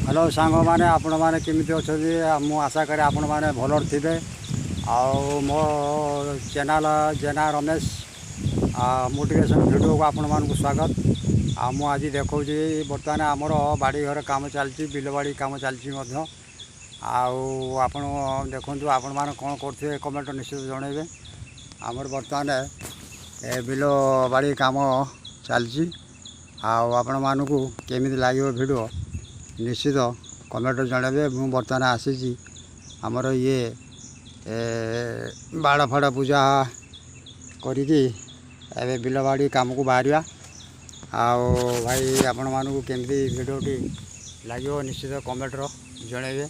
Hello सांग मैंने आपण मैंने केमी अच्छा मु आशा करे आपण मैंने भल थे मो चैनल जेना रमेश मोटिवेशन वीडियो को आपण मान स्वागत आज देखा बर्तमान आमर बाड़ी घर कम चलती बिल बाड़ी कम चलती आपण देखु आपण मैंने कौन करते कमेंट निश्चित जनइबे आमर बर्तमान बिल बाड़ी कम चलती आपण मानक केमी लगे वीडियो निश्चित कमेंट जनइबे मु बर्तमान आसी आमर ये बाड़ फाड़ पूजा करी बिल बाड़ी कम को बाहर भाई आपण मानक केमती वीडियोटी लगे निश्चित कमेंट जनइबे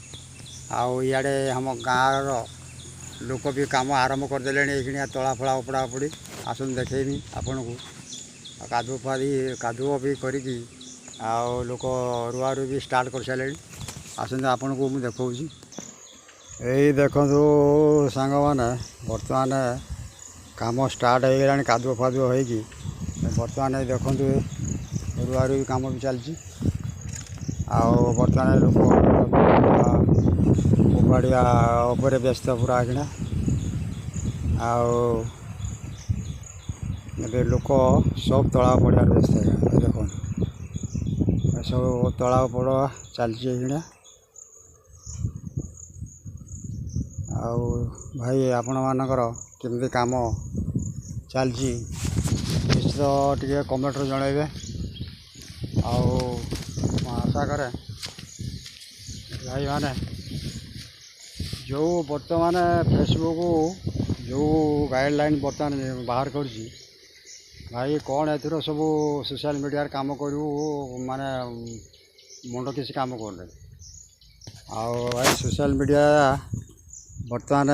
आड़े हम गाँव लोक भी कम आरंभ करदे ये तला फला उपड़ा उपड़ी आसन देखेमी आपन को कादुओ भी करी लोक रुआ रू भी स्टार्ट कर सारे आसते आपन को मुझे देखा यही देखु सांग मैंने बर्तमान कम स्टार्ट हो गला कादुओ फादुओ हो बर्तमान देखु रुआ रू कम भी चलती बर्तमान लोक उपाड़िया उपर व्यस्त पूरा किना ए लोक सब तला पड़ा व्यस्त है देखो सब तला पड़ा चलती भाई आपण मानकर केमती काम चलती निश्चित टे कमेंट जनइबे आशा करे भाई माने जो बर्तमान फेसबुक जो गाइडलाइन बर्तमान बाहर कर भाई कौन ए सब सोशल मीडिया काम करूँ माने मुंड किसी काम कर भाई सोशल मीडिया बर्तमान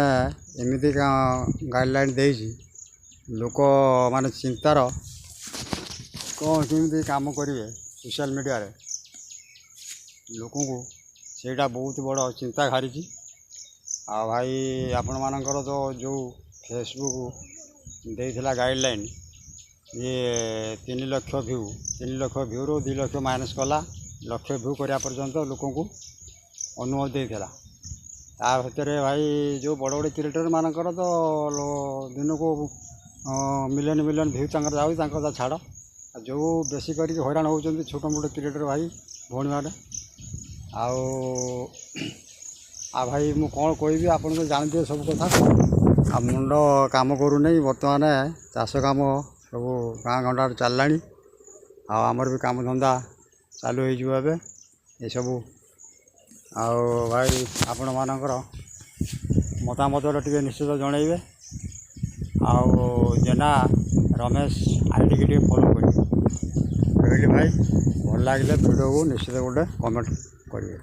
एमती गाइडलाइन दे लोक माने चिंतार कौन केमती काम करेंगे सोशल मीडिया रे लोक को सेटा बहुत बड़ चिंता खारी भाई आपण मानकर तो जो फेसबुक देला गाइडलाइन ये 3 लाख व्यू रू 2 लाख माइनस कला लक्ष व्यू करा पर्यंत लोक को अनुमति देता भितर भाई जो बड़ बड़े क्रिएटर मानकर तो दिन को मिलियन मिलियन व्यू जाऊँ छाड़ जो बेसी कर हैरान होती छोट मोट क्रिएटर भाई भौणी मैंने भाई मु कौन कहि आपन तो जानते सब कथा मुंड काम करूनी बर्तमान चाष काम सब गाँ गंडा चलला आमर भी काम धंदा चालू हो सब भाई आपण मानकर मतामत टे निश्चित जनइबे जेना रमेश आईडी के फॉलो करेंगे भाई भल लगे वीडियो को निश्चित गोटे कमेंट करेंगे।